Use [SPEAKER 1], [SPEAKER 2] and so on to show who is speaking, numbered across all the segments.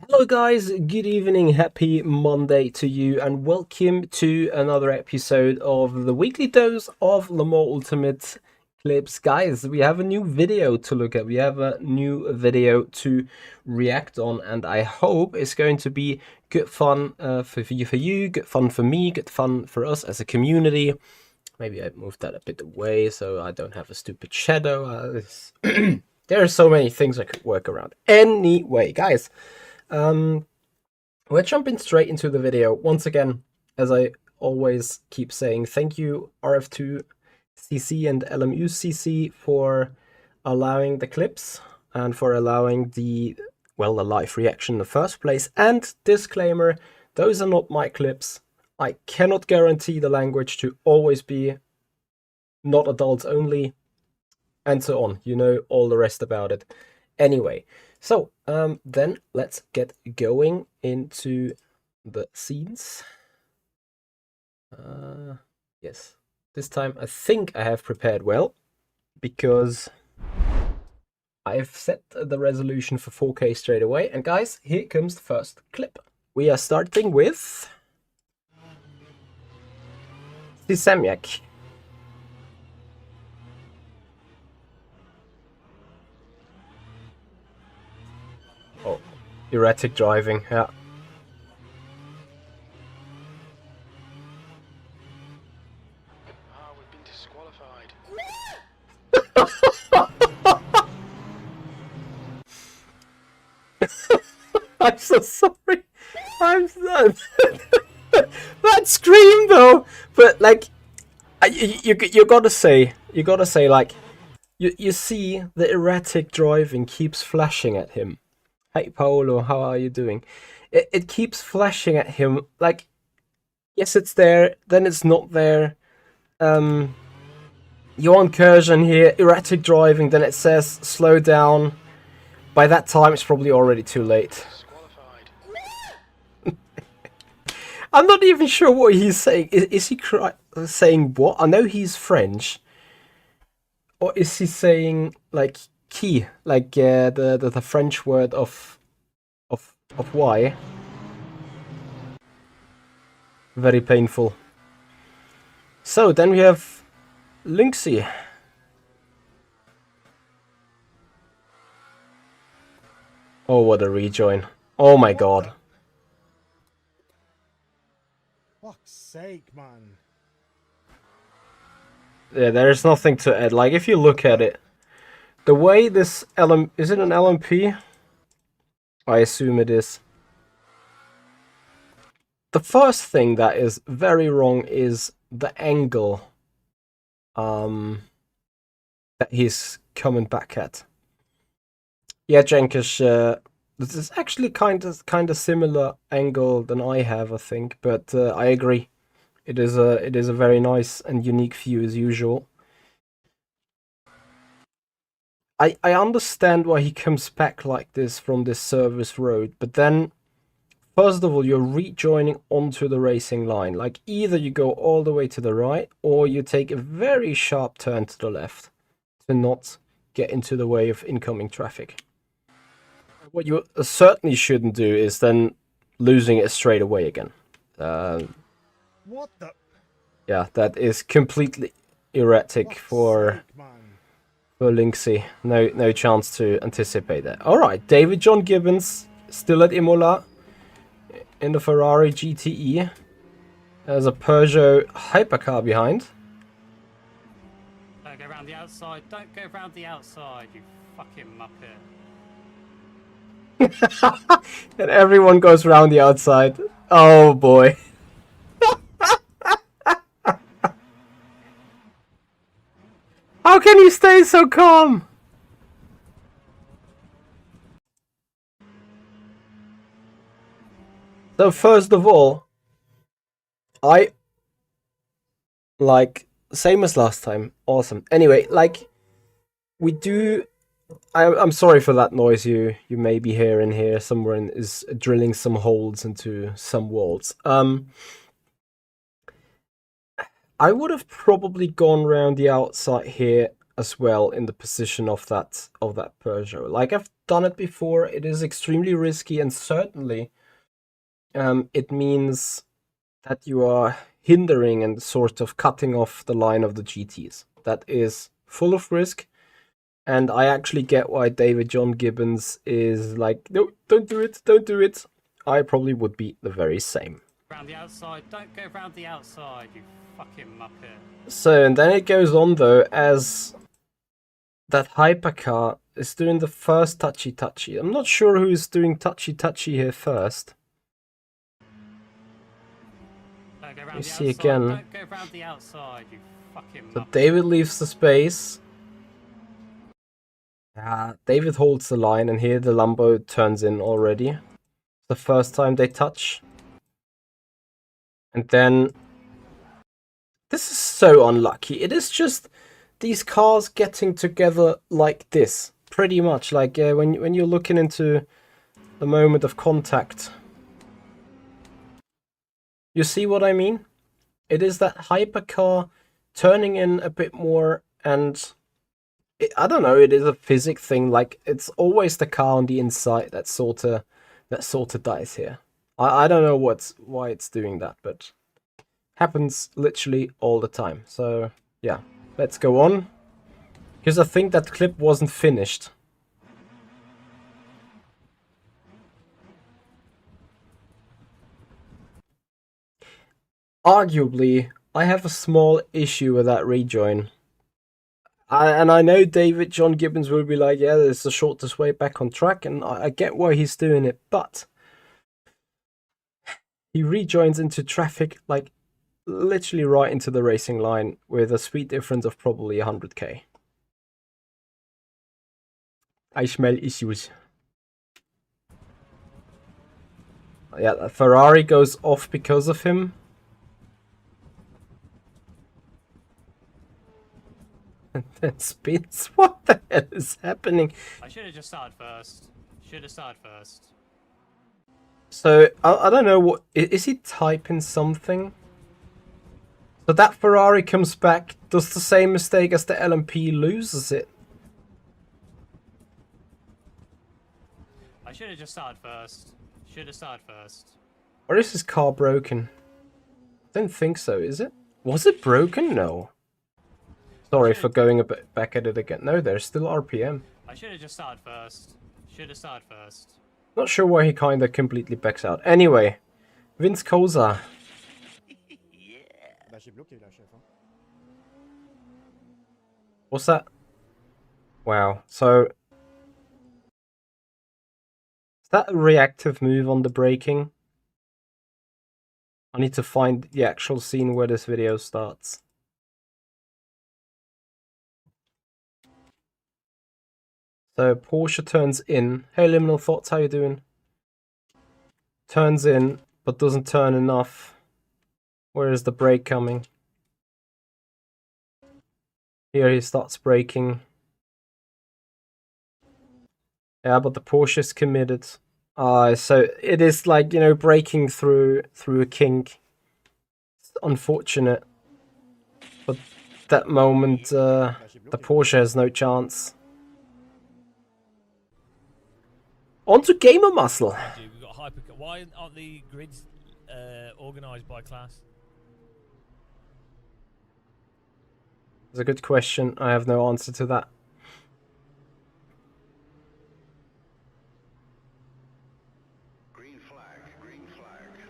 [SPEAKER 1] Hello guys, good evening, happy Monday to you, and welcome to another episode of the weekly dose of Le Mans Ultimate Clips. Guys, we have a new video to look at, we have a new video to react on, and I hope it's going to be good fun for you, good fun for me, good fun for us as a community. Maybe I moved that a bit away so I don't have a stupid shadow. There are so many things I could work around. Anyway, guys, we're jumping straight into the video. Once again, as I always keep saying, thank you RF2CC and LMUCC for allowing the clips and for allowing the live reaction in the first place. And disclaimer, those are not my clips. I cannot guarantee the language to always be not adults only, and so on. You know all the rest about it. Anyway, so then let's get going into the scenes. Yes, this time I think I have prepared well, because I've set the resolution for 4K straight away. And guys, here comes the first clip. We are starting with Sisemiak. Oh, erratic driving, yeah.
[SPEAKER 2] We've been disqualified.
[SPEAKER 1] I'm so sorry. I'm so... that scream though, but like, you gotta say, like, you see the erratic driving keeps flashing at him. Hey Paolo, how are you doing? It keeps flashing at him, like, yes it's there, then it's not there. Johan Kurjan here, erratic driving, then it says slow down. By that time it's probably already too late. I'm not even sure what he's saying. Is he saying what? I know he's French. Or is he saying like qui, like the French word of why? Very painful. So then we have Lynxie. Oh, what a rejoin. Oh my god.
[SPEAKER 3] Fuck's sake, man.
[SPEAKER 1] Yeah, there's nothing to add. Like, if you look at it, the way this is it an LMP? I assume it is. The first thing that is very wrong is the angle that he's coming back at. Yeah, Jenkish, this is actually kind of similar angle than I have, I think, but I agree. It is a very nice and unique view as usual. I understand why he comes back like this from this service road, but then first of all you're rejoining onto the racing line. Like, either you go all the way to the right or you take a very sharp turn to the left to not get into the way of incoming traffic. What you certainly shouldn't do is then losing it straight away again.
[SPEAKER 3] What the?
[SPEAKER 1] Yeah, that is completely erratic
[SPEAKER 3] Fuck's
[SPEAKER 1] for
[SPEAKER 3] sake, man.
[SPEAKER 1] Lynxie. No chance to anticipate that. All right, David John Gibbons still at Imola in the Ferrari GTE. There's a Peugeot hypercar behind.
[SPEAKER 4] Don't go around the outside. Don't go around the outside, you fucking muppet.
[SPEAKER 1] And everyone goes around the outside. Oh boy. How can you stay so calm? So first of all, I like, same as last time. Awesome. Anyway, like, we do. I'm sorry for that noise you may be hearing here. Someone is drilling some holes into some walls. I would have probably gone around the outside here as well in the position of that Peugeot. Like, I've done it before. It is extremely risky, and certainly it means that you are hindering and sort of cutting off the line of the GTs. That is full of risk, and I actually get why David John Gibbons is like, no, don't do it, don't do it. I probably would be the very same.
[SPEAKER 4] Around the outside. Don't go round the outside, you fucking muppet.
[SPEAKER 1] So, and then it goes on though, as that hypercar is doing the first touchy-touchy. I'm not sure who's doing touchy-touchy here first.
[SPEAKER 4] Don't go round
[SPEAKER 1] You
[SPEAKER 4] the
[SPEAKER 1] see
[SPEAKER 4] outside.
[SPEAKER 1] again.
[SPEAKER 4] Don't go round the outside, you fucking
[SPEAKER 1] So
[SPEAKER 4] muppet.
[SPEAKER 1] David leaves the space. David holds the line, and here the Lambo turns in already. The first time they touch. And then... This is so unlucky. It is just these cars getting together like this. Pretty much, like when you're looking into the moment of contact. You see what I mean? It is that hypercar turning in a bit more, and I don't know, it is a physics thing. Like, it's always the car on the inside that sort of dies here. I don't know why it's doing that, but happens literally all the time. So yeah, let's go on, because I think that clip wasn't finished. Arguably, I have a small issue with that rejoin. And I know David John Gibbons will be like, yeah, it's the shortest way back on track, and I get why he's doing it, but he rejoins into traffic, like, literally right into the racing line with a speed difference of probably 100k. I smell issues. Yeah, the Ferrari goes off because of him. And then spins. What the hell is happening?
[SPEAKER 4] I should have just started first. Should have started first.
[SPEAKER 1] So, I don't know what... Is he typing something? So that Ferrari comes back, does the same mistake as the LMP, loses it.
[SPEAKER 4] I should have just started first. Should have started first.
[SPEAKER 1] Or is his car broken? I don't think so, is it? Was it broken? No. Sorry for going a bit back at it again. No, there's still RPM.
[SPEAKER 4] I should have just started first. Should have started first.
[SPEAKER 1] Not sure why he kinda completely backs out. Anyway, Vince Koza.
[SPEAKER 3] Bah, j'ai bloqué là, chef. Hein.
[SPEAKER 1] What's that? Wow. So, is that a reactive move on the braking? I need to find the actual scene where this video starts. So Porsche turns in. Hey Liminal Thoughts, how you doing? Turns in, but doesn't turn enough. Where is the brake coming? Here he starts braking. Yeah, but the Porsche is committed. So it is like, you know, braking through a kink. It's unfortunate. But that moment, the Porsche has no chance. On to Gamer Muscle.
[SPEAKER 2] We've got hyper. Why aren't the grids organised by class?
[SPEAKER 1] It's a good question. I have no answer to that.
[SPEAKER 5] Green flag, green flag.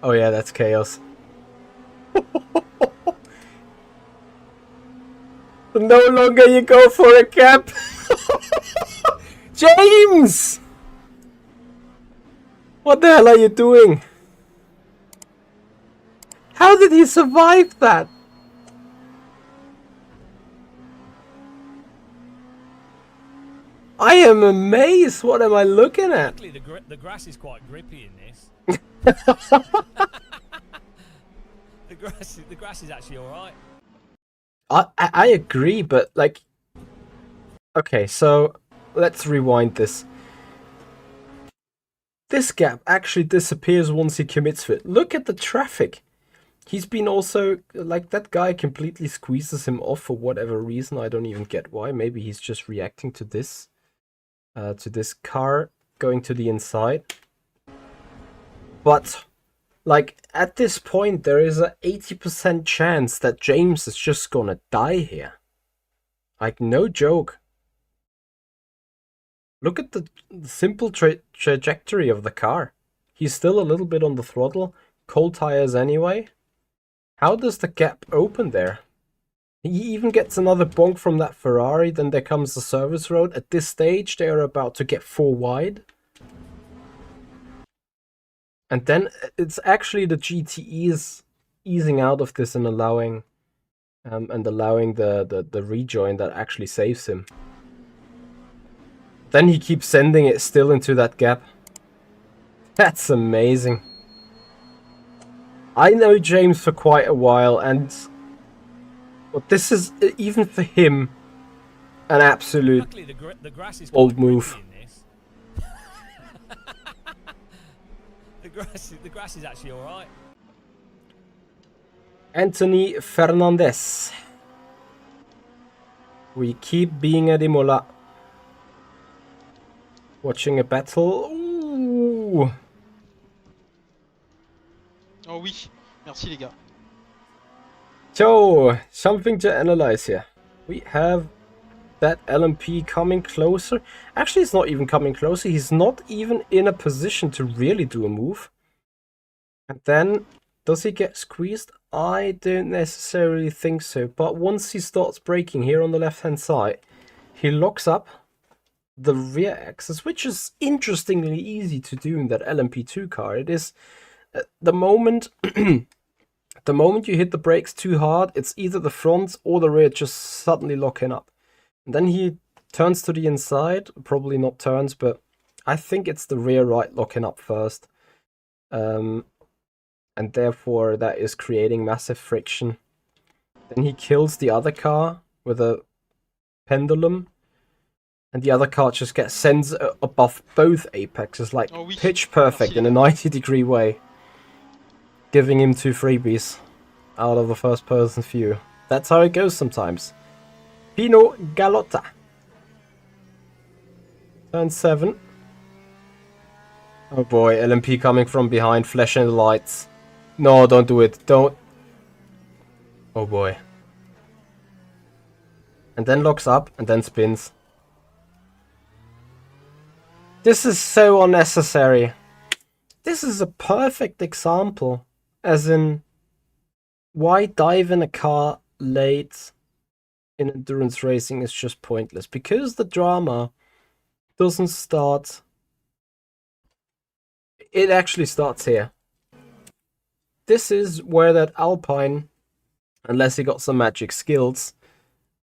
[SPEAKER 1] Oh yeah, that's chaos. No longer you go for a cap. James! What the hell are you doing? How did he survive that? I am amazed. What am I looking at?
[SPEAKER 2] Luckily, the grass is quite grippy in this. the grass is actually all right.
[SPEAKER 1] I agree, but like, okay, so let's rewind this. This gap actually disappears once he commits to it. Look at the traffic. He's been also, like, that guy completely squeezes him off for whatever reason. I don't even get why. Maybe he's just reacting to this car going to the inside. But, like, at this point, there is a 80% chance that James is just gonna die here. Like, no joke. Look at the simple trajectory of the car. He's still a little bit on the throttle. Cold tires anyway. How does the gap open there? He even gets another bonk from that Ferrari, then there comes the service road. At this stage, they are about to get 4 wide. And then it's actually the GTEs easing out of this and allowing the rejoin that actually saves him. Then he keeps sending it still into that gap. That's amazing. I know James for quite a while, and but this is, even for him, an absolute
[SPEAKER 2] Luckily, the grass is
[SPEAKER 1] bold
[SPEAKER 2] quite
[SPEAKER 1] move.
[SPEAKER 2] gritty in this. The grass is actually all right.
[SPEAKER 1] Anthony Fernandez. We keep being at Imola. Watching a battle. Ooh.
[SPEAKER 6] Oh oui, merci les gars.
[SPEAKER 1] So, something to analyze here. We have that LMP coming closer. Actually, it's not even coming closer. He's not even in a position to really do a move. And then, does he get squeezed? I don't necessarily think so. But once he starts braking here on the left-hand side, he locks up the rear axis, which is interestingly easy to do in that LMP2 car. It is the moment the moment you hit the brakes too hard, it's either the front or the rear just suddenly locking up. And then he turns to the inside, probably not turns, but I think it's the rear right locking up first. And therefore that is creating massive friction. Then he kills the other car with a pendulum. And the other car just gets sends above both apexes, like pitch perfect in a 90-degree way. Giving him 2 freebies out of the first person view. That's how it goes sometimes. Pino Galotta. Turn 7. Oh boy, LMP coming from behind, flashing the lights. No, don't do it. Don't. Oh boy. And then locks up and then spins. This is so unnecessary. This is a perfect example. As in, why dive in a car late in endurance racing is just pointless. Because the drama doesn't start. It actually starts here. This is where that Alpine, unless he got some magic skills,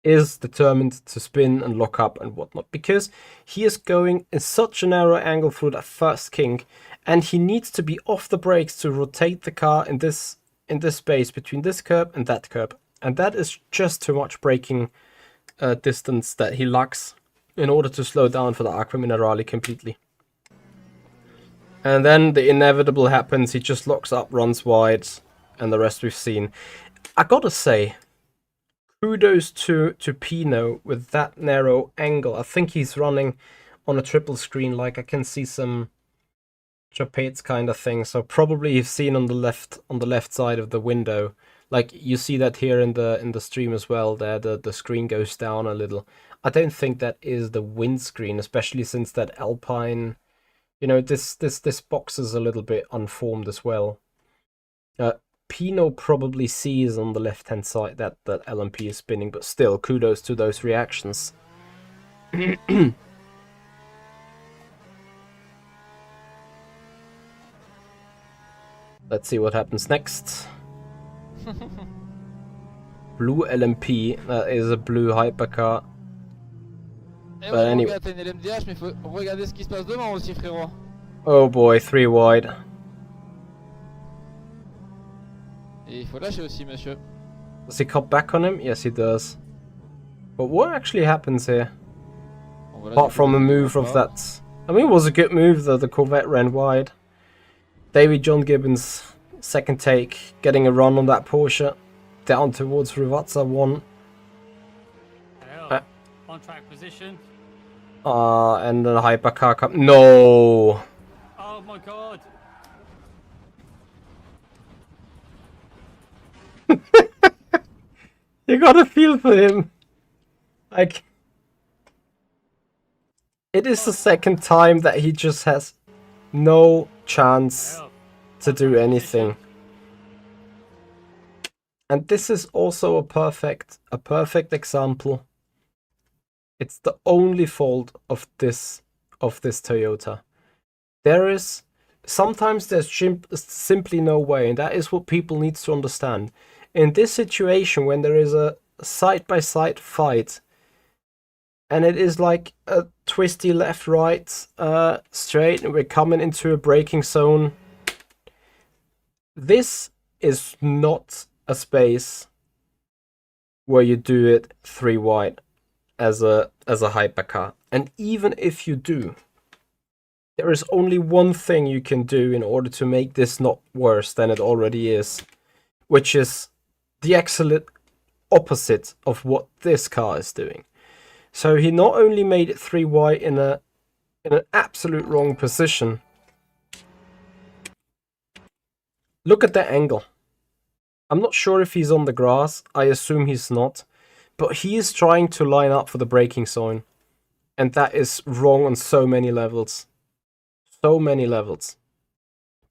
[SPEAKER 1] is determined to spin and lock up and whatnot. Because he is going in such a narrow angle through that first kink, and he needs to be off the brakes to rotate the car in this space between this curb and that curb. And that is just too much braking distance that he lacks in order to slow down for the Aqua Minerale completely. And then the inevitable happens, he just locks up, runs wide, and the rest we've seen. I gotta say, kudos to Pino with that narrow angle. I think he's running on a triple screen, like I can see some trapeze kind of thing. So probably you've seen on the left side of the window. Like you see that here in the stream as well, there the screen goes down a little. I don't think that is the windscreen, especially since that Alpine, you know, this box is a little bit unformed as well. Pino probably sees on the left hand side that LMP is spinning, but still kudos to those reactions. Let's see what happens next. Blue LMP, that is a blue hypercar.
[SPEAKER 7] Eh
[SPEAKER 1] But
[SPEAKER 7] oui,
[SPEAKER 1] anyway.
[SPEAKER 7] regarde, t'as une LMDH, mais faut regarder ce qui se passe devant aussi, frérot.
[SPEAKER 1] Oh boy, 3 wide.
[SPEAKER 7] Et il faut lâcher aussi, monsieur.
[SPEAKER 1] Does he cut back on him? Yes, he does. But what actually happens here?
[SPEAKER 7] Bon, voilà,
[SPEAKER 1] Apart from a move of that. I mean, it was a good move, though. The Corvette ran wide. David John Gibbons Second take, getting a run on that Porsche. Down towards Rivazza 1.
[SPEAKER 4] Hello. On track position.
[SPEAKER 1] And a hypercar come. No!
[SPEAKER 4] Oh my god.
[SPEAKER 1] You gotta feel for him. Like, it is the second time that he just has no chance
[SPEAKER 4] Hello.
[SPEAKER 1] to do anything. And this is also a perfect example. It's the only fault of this Toyota. Sometimes there's simply no way, and that is what people need to understand. In this situation, when there is a side-by-side fight, and it is like a twisty left-right straight, and we're coming into a braking zone, this is not a space where you do it 3 wide as a hypercar. And even if you do, there is only one thing you can do in order to make this not worse than it already is, which is the excellent opposite of what this car is doing. So he not only made it 3 wide in an absolute wrong position. Look at that angle. I'm not sure if he's on the grass. I assume he's not. But he is trying to line up for the braking zone. And that is wrong on so many levels. So many levels.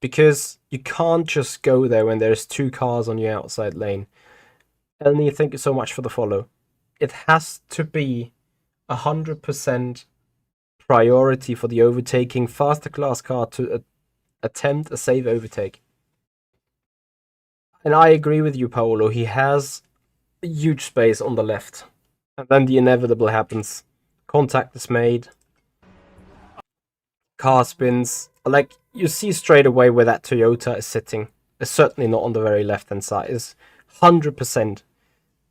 [SPEAKER 1] Because you can't just go there when there's 2 cars on your outside lane. Elnie, thank you so much for the follow. It has to be 100% priority for the overtaking faster class car to attempt a safe overtake. And I agree with you, Paolo. He has a huge space on the left. And then the inevitable happens. Contact is made. Car spins. Like, you see straight away where that Toyota is sitting. It's certainly not on the very left-hand side. It's 100%,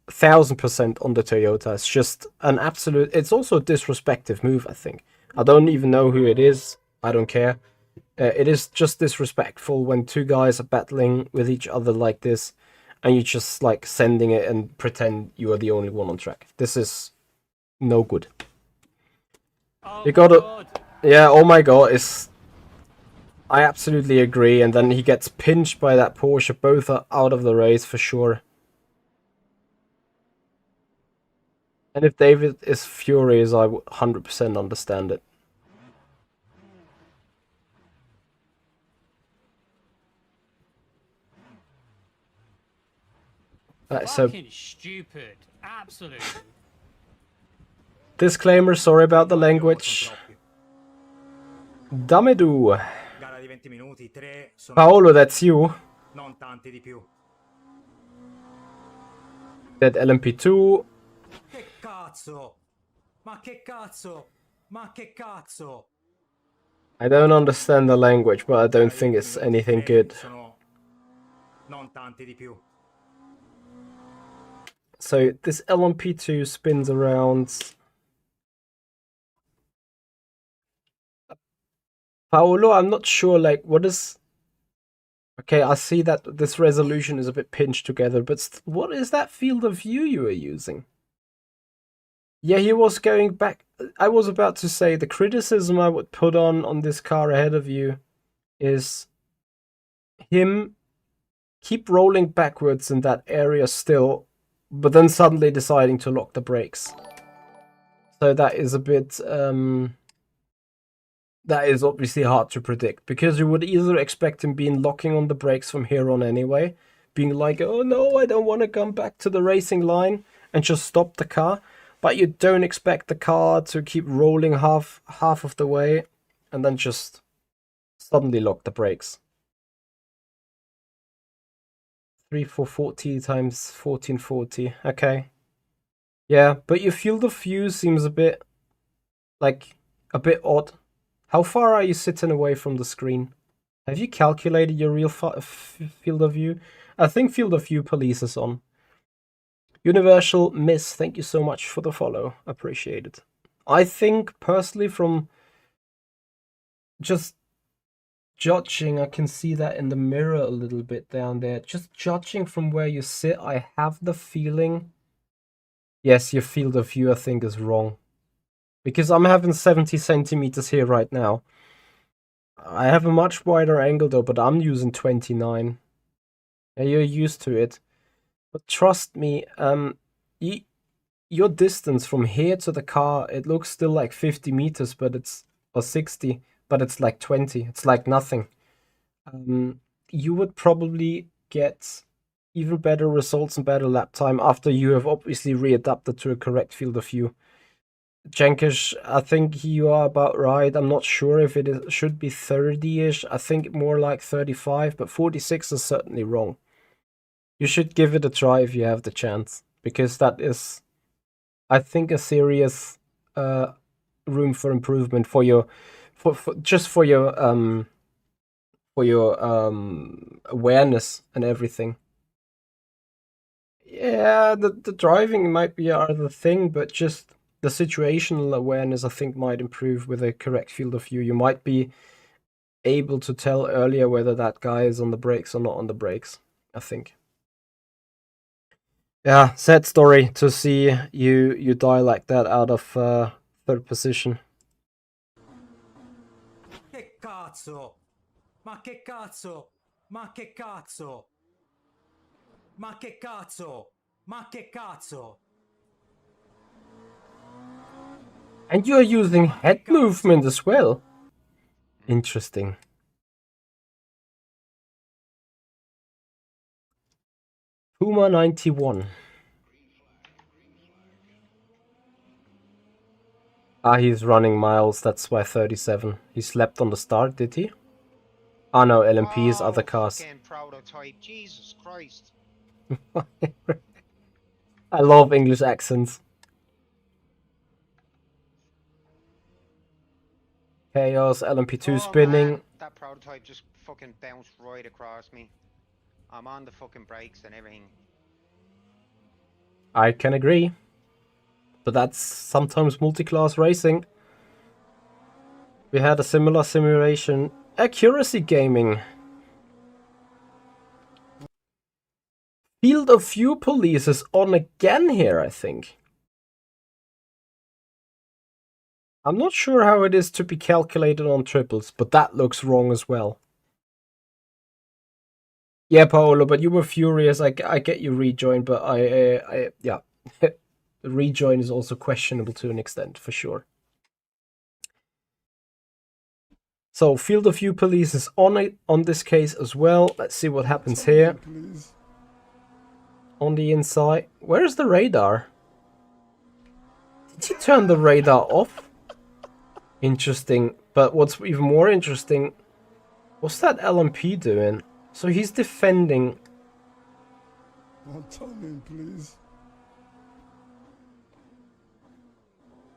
[SPEAKER 1] 1000% on the Toyota. It's just an absolute... It's also a disrespectful move, I think. I don't even know who it is. I don't care. It is just disrespectful when 2 guys are battling with each other like this, and you just like sending it and pretend you are the only one on track. This is no good.
[SPEAKER 4] Oh
[SPEAKER 1] You gotta,
[SPEAKER 4] god.
[SPEAKER 1] yeah. Oh my god, I absolutely agree. And then he gets pinched by that Porsche. Both are out of the race for sure. And if David is furious, I would 100% understand it. So
[SPEAKER 4] Fucking stupid. Absolutely.
[SPEAKER 1] disclaimer, sorry about the language. Damedu.
[SPEAKER 8] Gara di 20 minuti, 3 sono
[SPEAKER 1] Paolo, that's you.
[SPEAKER 8] non tanti di più.
[SPEAKER 1] That LMP2.
[SPEAKER 8] Che cazzo? Ma che cazzo? Ma che cazzo?
[SPEAKER 1] I don't understand the language, but I don't think it's anything good.
[SPEAKER 8] Sono non tanti di più.
[SPEAKER 1] So this LMP2 spins around. Paolo, I'm not sure, like, what is... Okay, I see that this resolution is a bit pinched together, but what is that field of view you are using? Yeah, he was going back. I was about to say the criticism I would put on this car ahead of you is him keep rolling backwards in that area still, but then suddenly deciding to lock the brakes. So that is a bit... that is obviously hard to predict, because you would either expect him being locking on the brakes from here on anyway, being like, oh no, I don't want to come back to the racing line, and just stop the car. But you don't expect the car to keep rolling half of the way and then just suddenly lock the brakes. 3440 times 1440. Okay. Yeah, but your field of view seems a bit odd. How far are you sitting away from the screen? Have you calculated your real field of view? I think field of view police is on. Universal Miss, thank you so much for the follow. Appreciate it. I think, personally, from just judging, I can see that in the mirror a little bit down there. Just judging from where you sit, I have the feeling. Yes, your field of view, I think, is wrong. Because I'm having 70 centimeters here right now. I have a much wider angle though, but I'm using 29. Yeah, you're used to it. But trust me, your distance from here to the car, it looks still like 50 meters, but it's, or 60, but it's like 20. It's like nothing. You would probably get even better results and better lap time after you have obviously readapted to a correct field of view. Jankish, I think you are about right. I'm not sure if it should be 30-ish. I think more like 35, but 46 is certainly wrong. You should give it a try if you have the chance, because that is, I think, a serious room for improvement for your, for your awareness and everything. Yeah, the driving might be another thing, but just the situational awareness, I think, might improve with a correct field of view. You might be able to tell earlier whether that guy is on the brakes or not on the brakes, I think. Yeah, sad story to see you die like that out of third position.
[SPEAKER 8] Che cazzo? Ma che cazzo? Ma che cazzo? Ma che cazzo? Ma che cazzo?
[SPEAKER 1] And you're using head movement as well. Interesting. Puma 91. Ah, he's running miles, that's why 37. He slept on the start, did he? Ah no, LMP's other cars.
[SPEAKER 9] Fucking prototype, Jesus Christ.
[SPEAKER 1] I love English accents. Chaos, LMP2 spinning.
[SPEAKER 9] Man, that prototype just fucking bounced right across me. I'm on the fucking brakes and everything.
[SPEAKER 1] I can agree. But that's sometimes multi-class racing. We had a similar simulation. Accuracy gaming. Field of view police is on again here, I think. I'm not sure how it is to be calculated on triples, but that looks wrong as well. Yeah, Paolo, but you were furious. I get you rejoin, but yeah. The rejoin is also questionable to an extent, for sure. So, field of view police is on this case as well. Let's see what happens here. On the inside. Where's the radar? Did you turn the radar off? Interesting. But what's even more interesting, what's that LMP doing? So he's defending.
[SPEAKER 3] Turn in, please.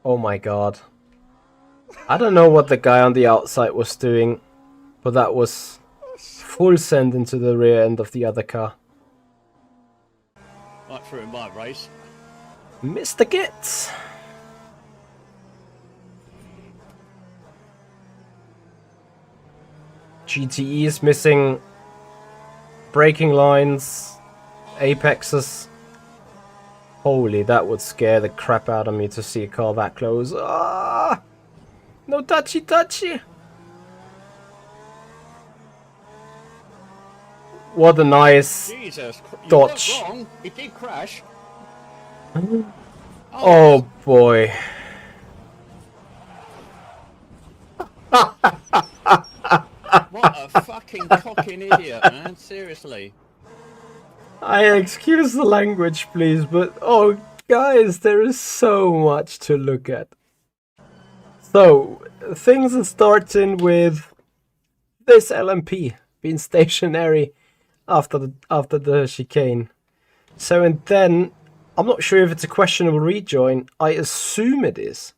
[SPEAKER 1] Oh my god. I don't know what the guy on the outside was doing, but that was full send into the rear end of the other car.
[SPEAKER 10] Right through in my race.
[SPEAKER 1] Mr. Gitz! GTE is missing braking lines, apexes. Holy, that would scare the crap out of me to see a car that close. Ah! No touchy touchy! What a nice
[SPEAKER 10] Jesus, you
[SPEAKER 1] dodge.
[SPEAKER 10] weren't wrong. It did crash.
[SPEAKER 1] Oh boy.
[SPEAKER 10] What a fucking cocking idiot, man. Seriously.
[SPEAKER 1] I excuse the language, please, but oh, guys, there is so much to look at. So, things are starting with this LMP being stationary after the chicane. So, and then, I'm not sure if it's a questionable rejoin. I assume it is.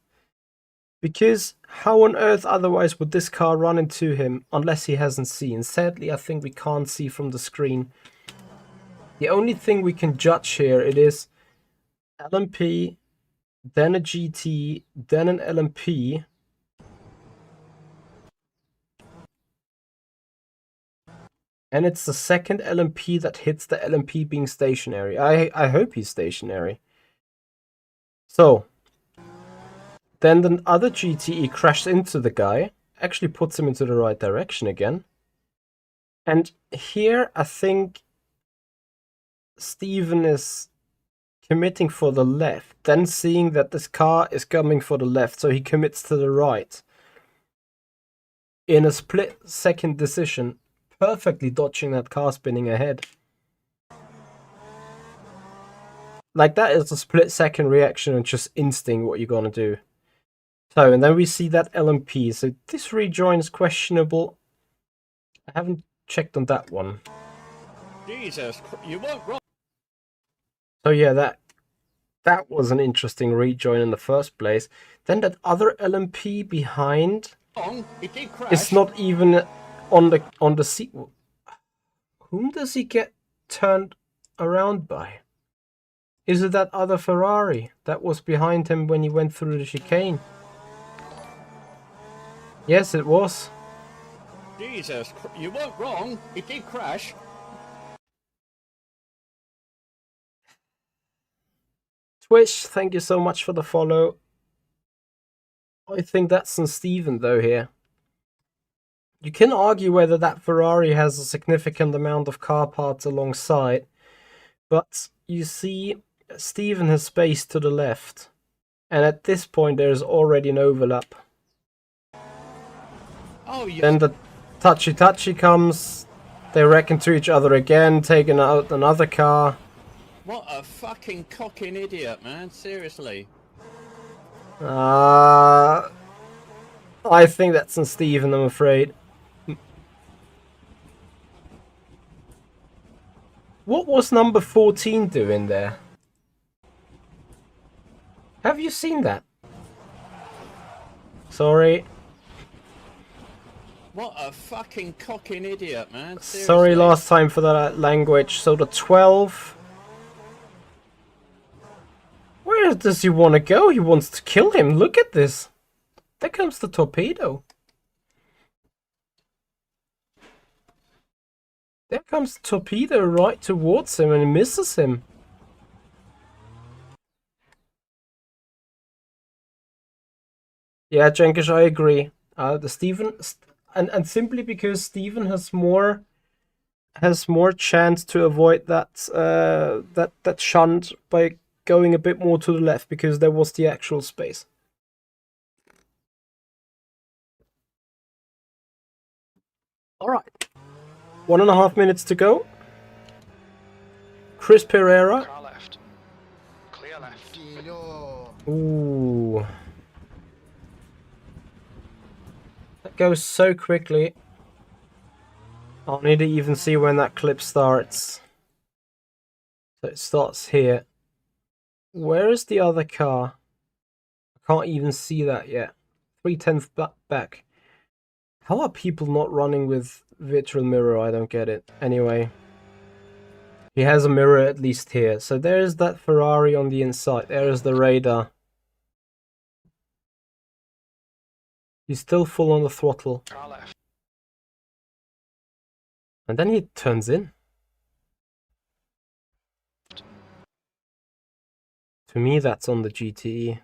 [SPEAKER 1] Because how on earth otherwise would this car run into him unless he hasn't seen? Sadly, I think we can't see from the screen. The only thing we can judge here, it is LMP, then a GT, then an LMP. And it's the second LMP that hits the LMP being stationary. I hope he's stationary. So, then the other GTE crashes into the guy, actually puts him into the right direction again. And here I think Steven is committing for the left, then seeing that this car is coming for the left, so he commits to the right. In a split-second decision, perfectly dodging that car spinning ahead. Like, that is a split-second reaction and just instinct what you're gonna do. So, and then we see that LMP. So this rejoin is questionable. I haven't checked on that one.
[SPEAKER 10] Jesus, you weren't wrong.
[SPEAKER 1] So yeah, that was an interesting rejoin in the first place. Then that other LMP behind.
[SPEAKER 10] It did crash.
[SPEAKER 1] It's not even on the seat. Whom does he get turned around by? Is it that other Ferrari that was behind him when he went through the chicane? Yes, it was.
[SPEAKER 10] Jesus, you weren't wrong. It did crash.
[SPEAKER 1] Twitch, thank you so much for the follow. I think that's on Steven though here. You can argue whether that Ferrari has a significant amount of car parts alongside, but you see Steven has space to the left, and at this point there is already an overlap.
[SPEAKER 10] Oh, yes.
[SPEAKER 1] Then the touchy comes, they wreck into each other again, taking out another car.
[SPEAKER 10] What a fucking cocking idiot, man. Seriously.
[SPEAKER 1] I think that's on Steven, I'm afraid. What was number 14 doing there? Have you seen that? Sorry.
[SPEAKER 10] What a fucking cocking idiot, man. Seriously.
[SPEAKER 1] Sorry last time for that language. So the 12... Where does he want to go? He wants to kill him. Look at this. There comes the torpedo. There comes the torpedo right towards him and misses him. Yeah, Jenkish, I agree. The Steven, and simply because Steven has more chance to avoid that that shunt by going a bit more to the left, because there was the actual space. All right, 1.5 minutes to go. Chris Pereira.
[SPEAKER 5] Car left. Clear left.
[SPEAKER 1] Ooh. That goes so quickly. I'll need to even see when that clip starts. So it starts here. Where is the other car? I can't even see that yet. 3/10 back. How are people not running with virtual mirror? I don't get it. Anyway. He has a mirror at least here. So there's that Ferrari on the inside. There is the radar. He's still full on the throttle.
[SPEAKER 5] Car left.
[SPEAKER 1] And then he turns in. To me, that's on the GTE.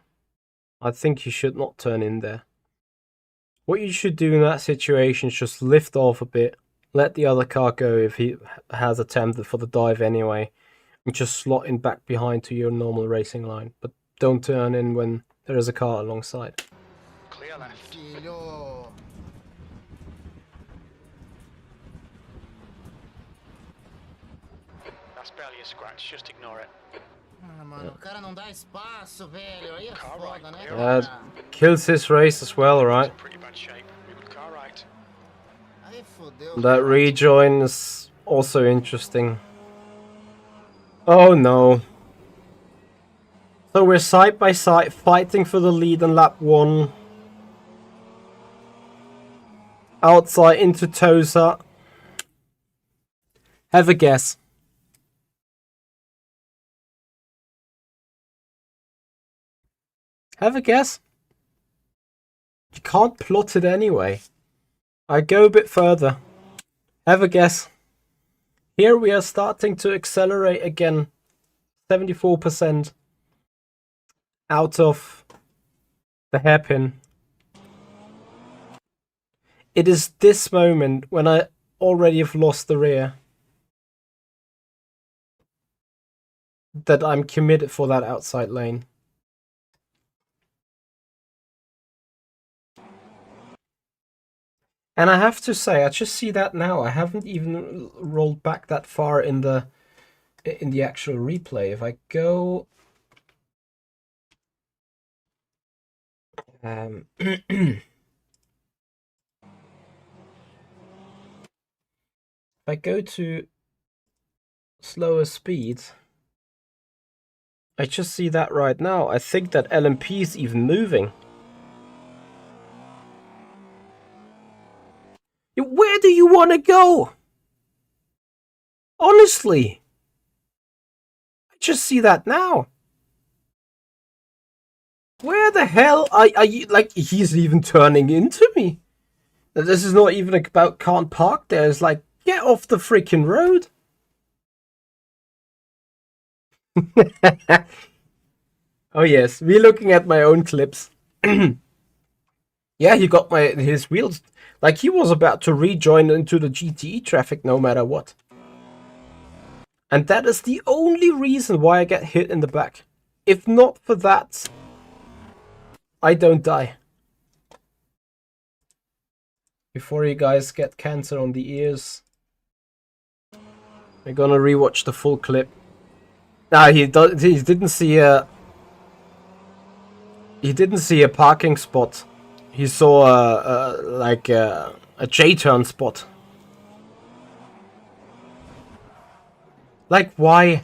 [SPEAKER 1] I think you should not turn in there. What you should do in that situation is just lift off a bit, let the other car go if he has attempted for the dive anyway, and just slot in back behind to your normal racing line. But don't turn in when there is a car alongside.
[SPEAKER 5] Clear left. That's barely a scratch, just ignore it. Car right, clear.
[SPEAKER 1] Kills his race as well, right?
[SPEAKER 5] Pretty bad shape. Car right.
[SPEAKER 1] That rejoin is also interesting. Oh no. So we're side by side fighting for the lead on lap 1. Outside into Tosa. Have a guess. Have a guess. You can't plot it anyway. I go a bit further. Have a guess. Here we are starting to accelerate again. 74% out of the hairpin. It is this moment when I already have lost the rear that I'm committed for that outside lane. And I have to say, I just see that now. I haven't even rolled back that far in the actual replay. If I go if I go to slower speed, I just see that right now. I think that LMP is even moving. Where do you want to go? Honestly. I just see that now. Where the hell are you? Like, he's even turning into me. This is not even about can't park there. It's like, get off the freaking road. Oh yes, we're looking at my own clips. Yeah, he got his wheels. Like, he was about to rejoin into the GTE traffic no matter what. And that is the only reason why I get hit in the back. If not for that, I don't die. Before you guys get cancer on the ears, we're gonna rewatch the full clip. Nah, he didn't see a parking spot. He saw a J-turn spot. Like, why?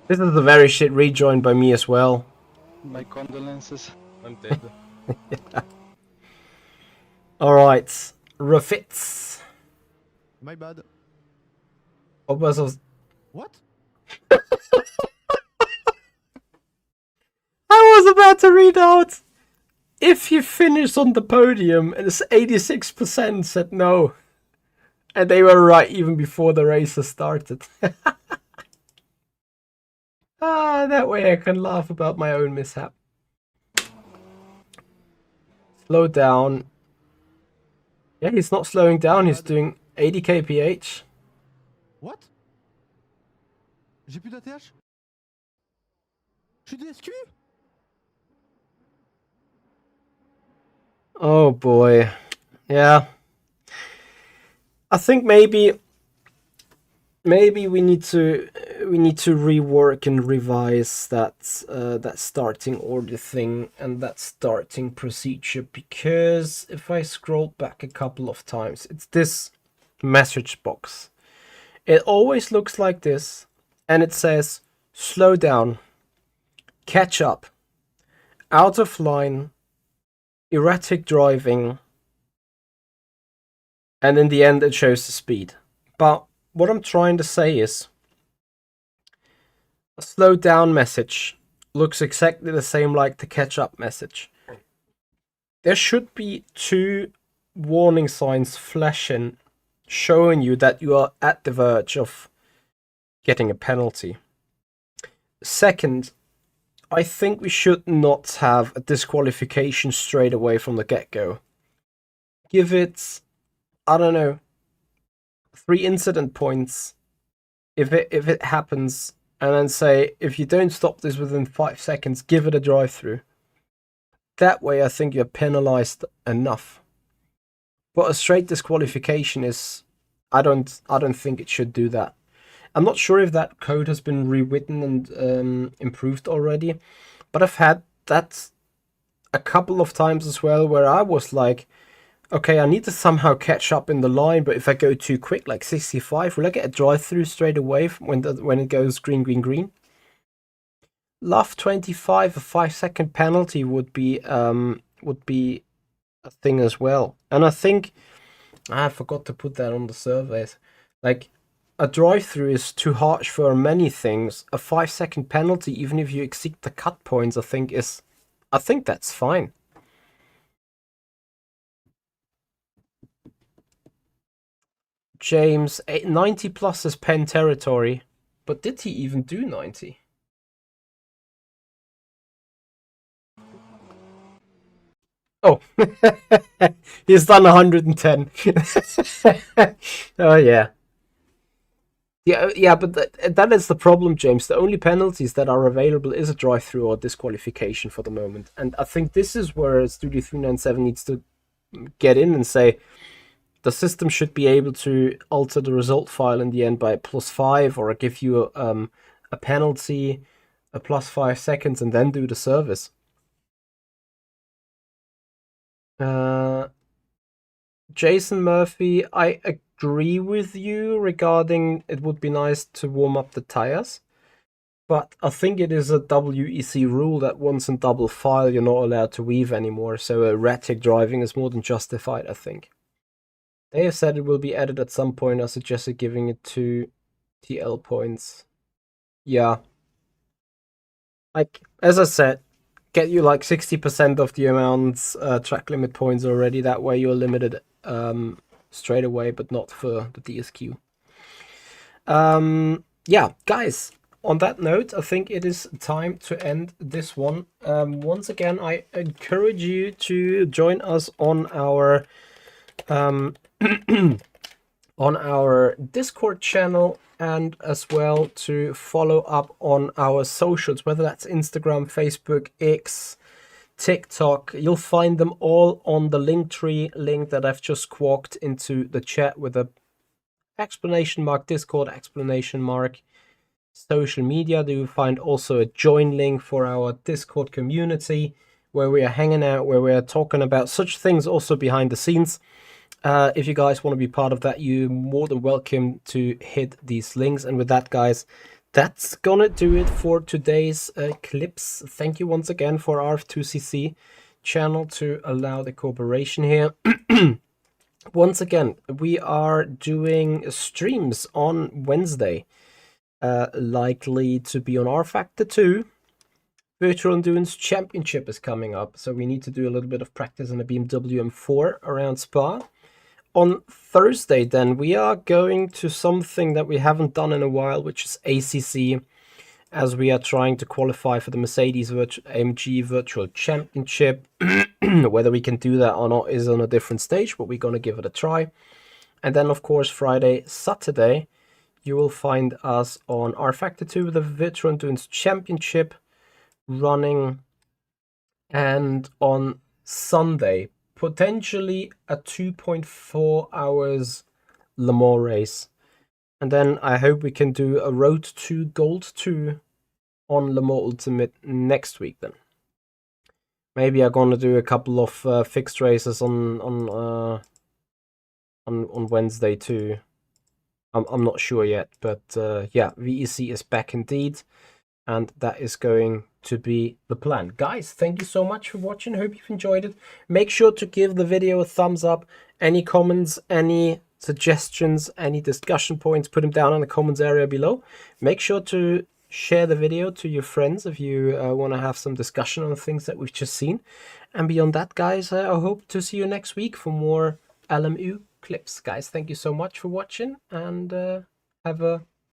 [SPEAKER 1] This is a very shit rejoin by me as well.
[SPEAKER 6] My condolences.
[SPEAKER 7] I'm dead.
[SPEAKER 1] Yeah. Alright, refits.
[SPEAKER 3] My bad. What?
[SPEAKER 1] I was about to read out. If you finish on the podium, and it's 86% said no. And they were right even before the race has started. That way I can laugh about my own mishap. Slow down. Yeah, he's not slowing down, he's doing 80 kph.
[SPEAKER 3] What? J'ai plus d'ATH? Je suis DSQ?
[SPEAKER 1] Oh boy. Yeah. I think maybe we need to rework and revise that starting order thing and that starting procedure, because if I scroll back a couple of times, it's this message box. It always looks like this, and it says slow down, catch up, out of line, erratic driving, and in the end it shows the speed. But what I'm trying to say is, a slow down message looks exactly the same like the catch up message. There should be two warning signs flashing, showing you that you are at the verge of getting a penalty. Second, I think we should not have a disqualification straight away from the get-go. Give it, I don't know, 3 incident points if it happens, and then say, if you don't stop this within 5 seconds, give it a drive-through. That way I think you're penalized enough. But a straight disqualification is, I don't think it should do that. I'm not sure if that code has been rewritten and improved already, but I've had that a couple of times as well, where I was like, okay, I need to somehow catch up in the line, but if I go too quick, like 65, will I get a drive-through straight away when it goes green, green, green? LUF 25, a 5-second penalty would be a thing as well. And I think I forgot to put that on the surveys. Like, a drive-through is too harsh for many things. A 5-second penalty, even if you exceed the cut points, I think that's fine. James, 90 plus is pen territory. But did he even do 90? Oh, he's done 110. Oh yeah. Yeah, but that is the problem, James. The only penalties that are available is a drive-through or disqualification for the moment. And I think this is where Studio 397 needs to get in and say the system should be able to alter the result file in the end by +5 or give you a penalty, a +5 seconds, and then do the service. Jason Murphy, I agree with you regarding it would be nice to warm up the tires, but I think it is a WEC rule that once in double file you're not allowed to weave anymore, so erratic driving is more than justified, I think. They have said it will be added at some point. I suggested giving it 2 TL points. Yeah. Like, as I said, get you like 60% of the amount track limit points already. That way you're limited straight away, but not for the DSQ. Yeah, guys, on that note, I think it is time to end this one. Once again, I encourage you to join us on our on our Discord channel, and as well to follow up on our socials, whether that's Instagram, Facebook, X, TikTok. You'll find them all on the Linktree link that I've just quacked into the chat with a explanation mark, Discord explanation mark, social media. You will find also a join link for our Discord community where we are hanging out, where we are talking about such things also behind the scenes. If you guys want to be part of that, you're more than welcome to hit these links. And with that, guys, that's gonna do it for today's clips. Thank you once again for RF2CC channel to allow the cooperation here. Once again, we are doing streams on Wednesday, likely to be on R Factor 2. Virtual Endurance Championship is coming up, so we need to do a little bit of practice in a BMW M4 around Spa. On Thursday, then, we are going to something that we haven't done in a while, which is ACC, as we are trying to qualify for the Mercedes AMG Virtual Championship. Whether we can do that or not is on a different stage, but we're going to give it a try. And then, of course, Friday, Saturday, you will find us on R Factor 2 with the Virtual Endurance Championship running, and on Sunday, potentially a 2.4 hours Le Mans race. And then I hope we can do a Road to Gold 2 on Le Mans Ultimate next week then. Maybe I'm gonna do a couple of fixed races on Wednesday too. I'm not sure yet, but yeah, VEC is back indeed, and that is going to be the plan. Guys, thank you so much for watching. Hope you've enjoyed it. Make sure to give the video a thumbs up. Any comments, any suggestions, any discussion points, put them down in the comments area below. Make sure to share the video to your friends if you want to have some discussion on things that we've just seen. And beyond that, guys, I hope to see you next week for more LMU clips. Guys, thank you so much for watching, and have a